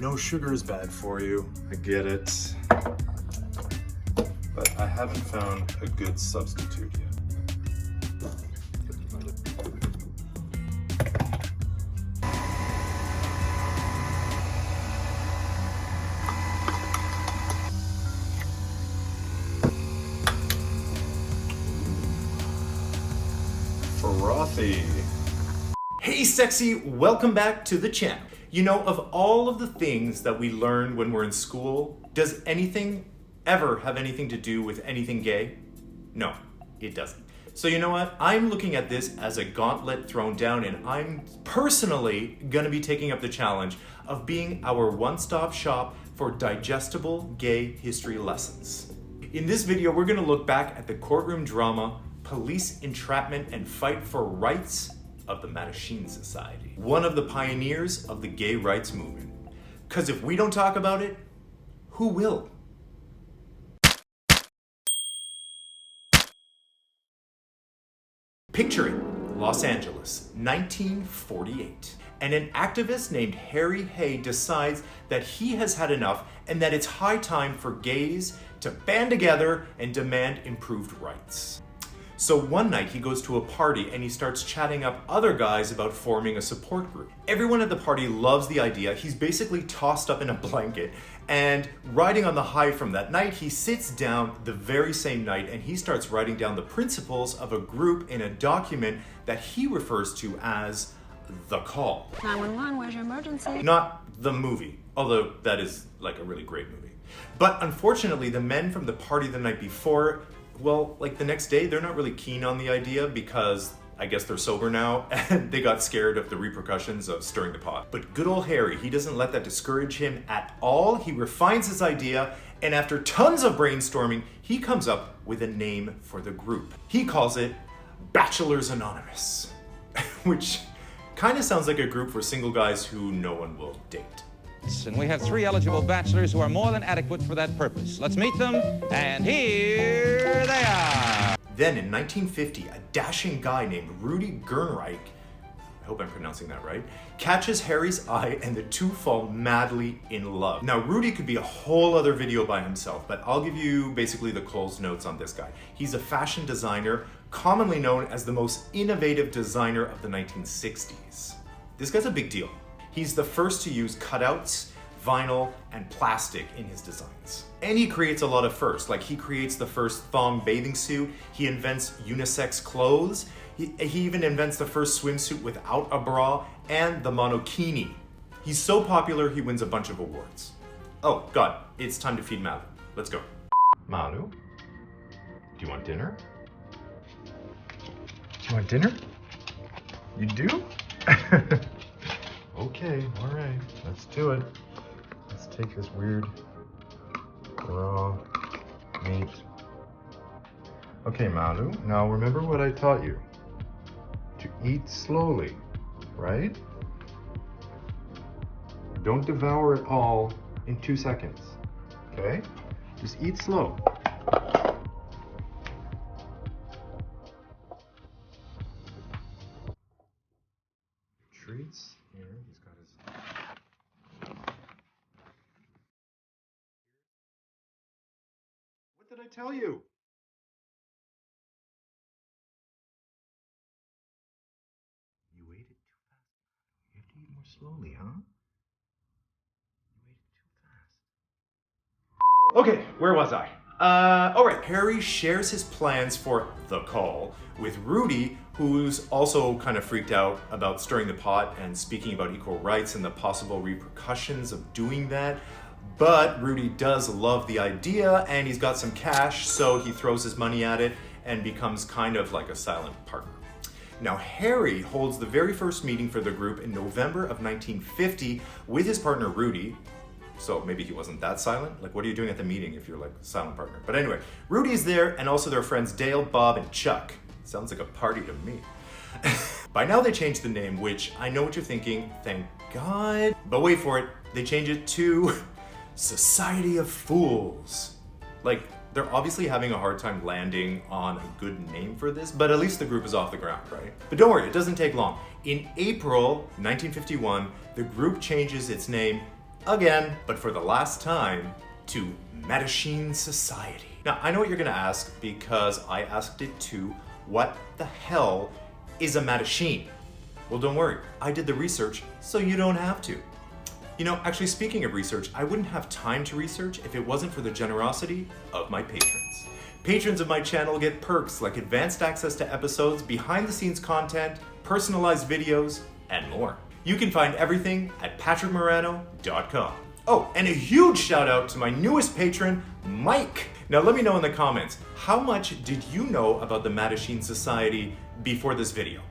know sugar is bad for you. I get it. But I haven't found a good substitute yet. Frothy. Hey sexy, welcome back to the channel. You know, of all of the things that we learn when we're in school, does anything ever have anything to do with anything gay? No, it doesn't. So you know what? I'm looking at this as a gauntlet thrown down, and I'm personally gonna be taking up the challenge of being our one-stop shop for digestible gay history lessons. In this video, we're gonna look back at the courtroom drama, police entrapment, and fight for rights of the Mattachine Society, one of the pioneers of the gay rights movement. Because if we don't talk about it, who will? Picture it, Los Angeles, 1948. And an activist named Harry Hay decides that he has had enough and that it's high time for gays to band together and demand improved rights. So one night he goes to a party and he starts chatting up other guys about forming a support group. Everyone at the party loves the idea. He's basically tossed up in a blanket, and riding on the high from that night, he sits down the very same night and he starts writing down the principles of a group in a document that he refers to as The Call. 911, where's your emergency? Not the movie, although that is like a really great movie. But unfortunately, the men from the party the night before, well, like the next day, they're not really keen on the idea because I guess they're sober now and they got scared of the repercussions of stirring the pot. But good old Harry, he doesn't let that discourage him at all. He refines his idea, and after tons of brainstorming, he comes up with a name for the group. He calls it Bachelors Anonymous, which kind of sounds like a group for single guys who no one will date. And we have 3 eligible bachelors who are more than adequate for that purpose. Let's meet them, and here they are. Then in 1950, a dashing guy named Rudy Gernreich, I hope I'm pronouncing that right, catches Harry's eye and the two fall madly in love. Now Rudy could be a whole other video by himself, but I'll give you basically the Cole's notes on this guy. He's a fashion designer, commonly known as the most innovative designer of the 1960s. This guy's a big deal. He's the first to use cutouts, vinyl, and plastic in his designs. And he creates a lot of firsts, like he creates the first thong bathing suit, he invents unisex clothes, he even invents the first swimsuit without a bra, and the monokini. He's so popular, he wins a bunch of awards. Oh God, it's time to feed Manu. Let's go. Manu, do you want dinner? Do you want dinner? You do? Okay, all right, let's do it. Let's take this weird raw meat. Okay, Manu, now remember what I taught you. To eat slowly, right? Don't devour it all in 2 seconds, okay? Just eat slow. Treats. Here, he's got his... What did I tell you? You ate it too fast. You have to eat more slowly, huh? You ate it too fast. Okay, where was I? All right, Harry shares his plans for The Call with Rudy, who's also kind of freaked out about stirring the pot and speaking about equal rights and the possible repercussions of doing that. But Rudy does love the idea and he's got some cash, so he throws his money at it and becomes kind of like a silent partner. Now, Harry holds the very first meeting for the group in November of 1950 with his partner Rudy. So maybe he wasn't that silent. Like, what are you doing at the meeting if you're like a silent partner? But anyway, Rudy's there, and also their friends Dale, Bob, and Chuck. Sounds like a party to me. By now they changed the name, which I know what you're thinking, thank God. But wait for it, they change it to Society of Fools. Like, they're obviously having a hard time landing on a good name for this, but at least the group is off the ground, right? But don't worry, it doesn't take long. In April 1951, the group changes its name again, but for the last time, to Mattachine Society. Now, I know what you're gonna ask, because I asked it too, what the hell is a Mattachine? Well, don't worry, I did the research, so you don't have to. You know, actually, speaking of research, I wouldn't have time to research if it wasn't for the generosity of my patrons. Patrons of my channel get perks like advanced access to episodes, behind-the-scenes content, personalized videos, and more. You can find everything at patrickmarano.com. Oh, and a huge shout out to my newest patron, Mike. Now let me know in the comments, how much did you know about the Mattachine Society before this video?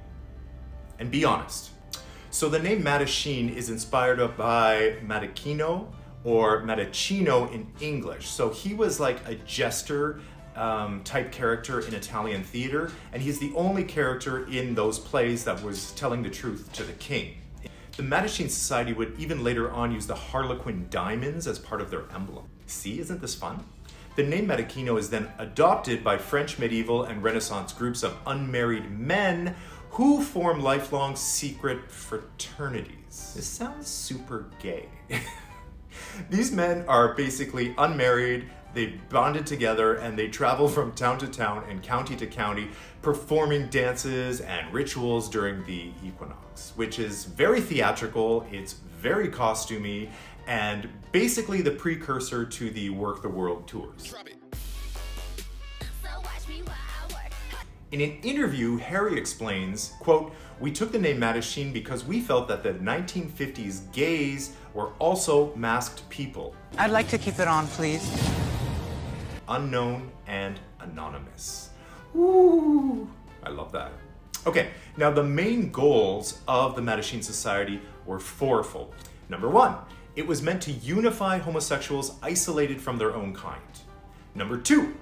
And be honest. So the name Mattachine is inspired by Mattachino, or Mattachino in English. So he was like a jester type character in Italian theater, and he's the only character in those plays that was telling the truth to the king. The Mattachine Society would even later on use the Harlequin diamonds as part of their emblem. See, isn't this fun? The name Mattachino is then adopted by French medieval and Renaissance groups of unmarried men who form lifelong secret fraternities. This sounds super gay. These men are basically unmarried, they bonded together, and they travel from town to town and county to county, performing dances and rituals during the equinox, which is very theatrical, it's very costumey, and basically the precursor to the Work the World tours. In an interview, Harry explains, quote, "We took the name Mattachine because we felt that the 1950s gays were also masked people. I'd like to keep it on, please. Unknown and anonymous." Ooh, I love that. Okay, now the main goals of the Mattachine Society were fourfold. Number one, it was meant to unify homosexuals isolated from their own kind. Number two,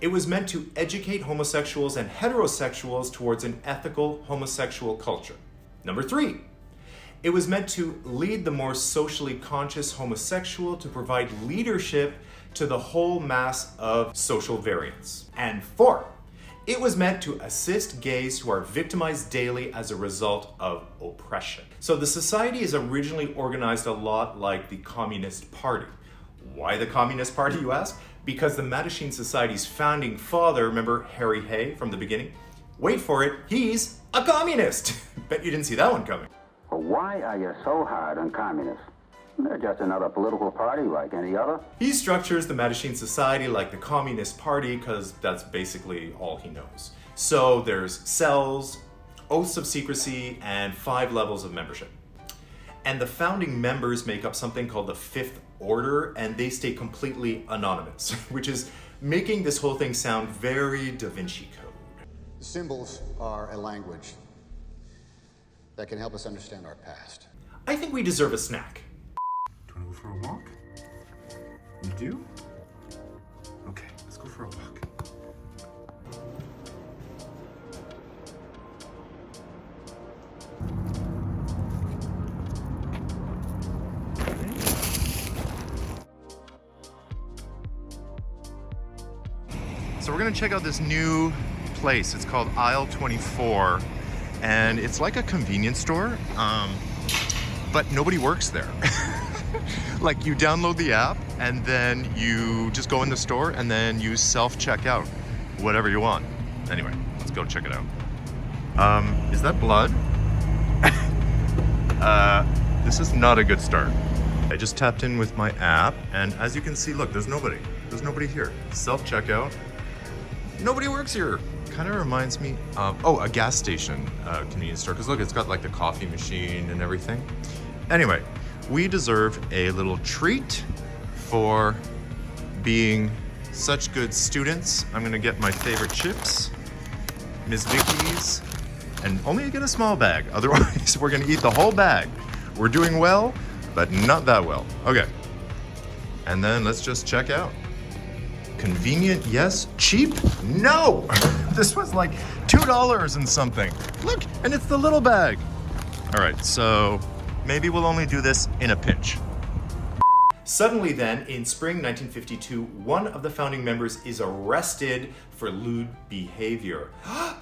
it was meant to educate homosexuals and heterosexuals towards an ethical homosexual culture. Number three, it was meant to lead the more socially conscious homosexual to provide leadership to the whole mass of social variants. And four, it was meant to assist gays who are victimized daily as a result of oppression. So the society is originally organized a lot like the Communist Party. Why the Communist Party, you ask? Because the Mattachine Society's founding father, remember Harry Hay from the beginning? Wait for it, he's a communist! Bet you didn't see that one coming. Well, why are you so hard on communists? They're just another political party like any other. He structures the Mattachine Society like the Communist Party because that's basically all he knows. So there's cells, oaths of secrecy, and 5 levels of membership. And the founding members make up something called the Fifth Order, and they stay completely anonymous, which is making this whole thing sound very Da Vinci Code. Symbols are a language that can help us understand our past. I think we deserve a snack. Do you want to go for a walk? You do? Okay, let's go for a walk. So we're gonna check out this new place. It's called Aisle 24, and it's like a convenience store, but nobody works there. Like, you download the app and then you just go in the store and then you self-check out whatever you want. Anyway, let's go check it out. Is that blood? This is not a good start. I just tapped in with my app, and as you can see, look, there's nobody. There's nobody here. Self-checkout. Nobody works here. Kind of reminds me of, a gas station convenience store. Because look, it's got like the coffee machine and everything. Anyway, we deserve a little treat for being such good students. I'm gonna get my favorite chips, Ms. Vicky's, and only get a small bag. Otherwise, we're gonna eat the whole bag. We're doing well, but not that well. Okay, and then let's just check out. Convenient, yes. Cheap, no. This was like $2 and something. Look, and it's the little bag. All right, so maybe we'll only do this in a pinch. Suddenly then, in spring 1952, one of the founding members is arrested for lewd behavior.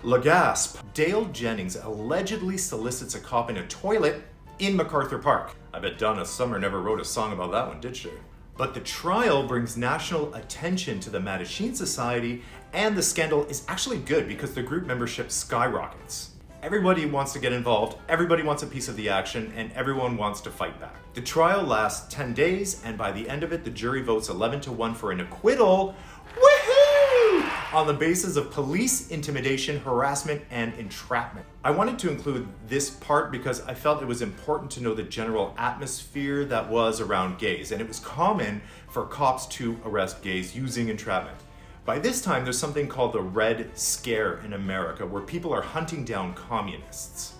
La gasp! Dale Jennings allegedly solicits a cop in a toilet in MacArthur Park. I bet Donna Summer never wrote a song about that one, did she? But the trial brings national attention to the Mattachine Society, and the scandal is actually good because the group membership skyrockets. Everybody wants to get involved, everybody wants a piece of the action, and everyone wants to fight back. The trial lasts 10 days, and by the end of it, the jury votes 11-1 for an acquittal. Woohoo! On the basis of police intimidation, harassment, and entrapment. I wanted to include this part because I felt it was important to know the general atmosphere that was around gays, and it was common for cops to arrest gays using entrapment. By this time, there's something called the Red Scare in America, where people are hunting down communists.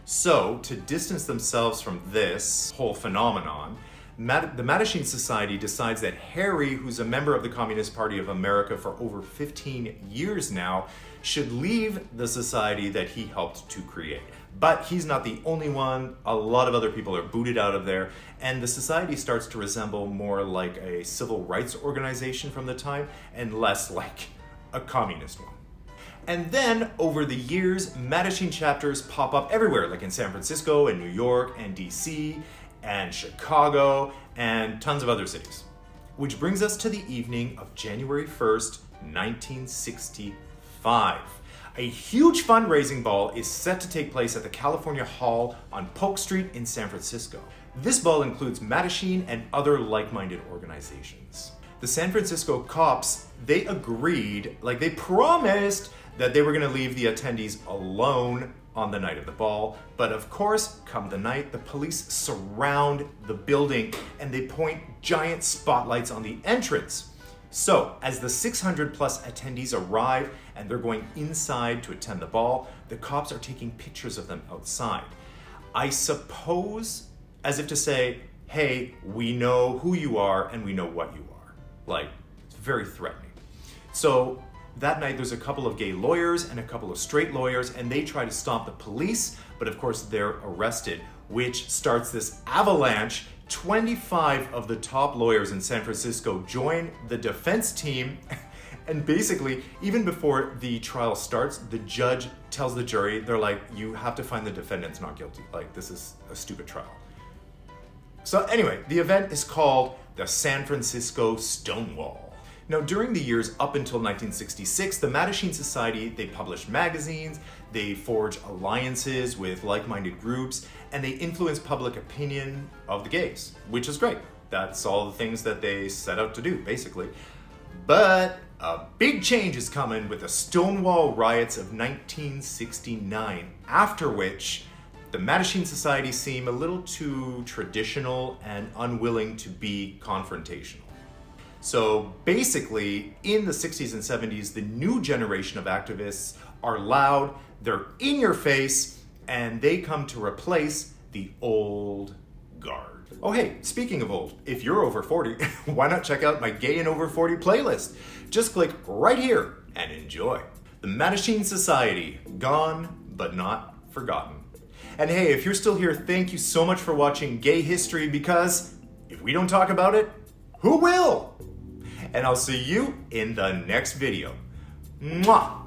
So, to distance themselves from this whole phenomenon, the Mattachine Society decides that Harry, who's a member of the Communist Party of America for over 15 years now, should leave the society that he helped to create. But he's not the only one. A lot of other people are booted out of there, and the society starts to resemble more like a civil rights organization from the time and less like a communist one. And then, over the years, Mattachine chapters pop up everywhere, like in San Francisco and New York and DC and Chicago and tons of other cities. Which brings us to the evening of January 1st, 1965. A huge fundraising ball is set to take place at the California Hall on Polk Street in San Francisco. This ball includes Mattachine and other like-minded organizations. The San Francisco cops, they agreed, they promised that they were going to leave the attendees alone on the night of the ball. But of course, come the night, the police surround the building and they point giant spotlights on the entrance. So, as the 600 plus attendees arrive and they're going inside to attend the ball, the cops are taking pictures of them outside. I suppose, as if to say, hey, we know who you are and we know what you are. It's very threatening. So, that night there's a couple of gay lawyers and a couple of straight lawyers, and they try to stop the police, but of course they're arrested, which starts this avalanche. 25 of the top lawyers in San Francisco join the defense team, and basically, even before the trial starts, the judge tells the jury, they're like, you have to find the defendants not guilty. This is a stupid trial. So anyway, the event is called the San Francisco Stonewall. Now, during the years up until 1966, the Mattachine Society, they published magazines, they forged alliances with like-minded groups, and they influenced public opinion of the gays, which is great. That's all the things that they set out to do, basically. But a big change is coming with the Stonewall Riots of 1969, after which the Mattachine Society seemed a little too traditional and unwilling to be confrontational. So basically, in the 60s and 70s, the new generation of activists are loud, they're in your face, and they come to replace the old guard. Oh hey, speaking of old, if you're over 40, why not check out my Gay and Over 40 playlist? Just click right here and enjoy. The Mattachine Society, gone but not forgotten. And hey, if you're still here, thank you so much for watching Gay History, because if we don't talk about it, who will? And I'll see you in the next video. Mwah!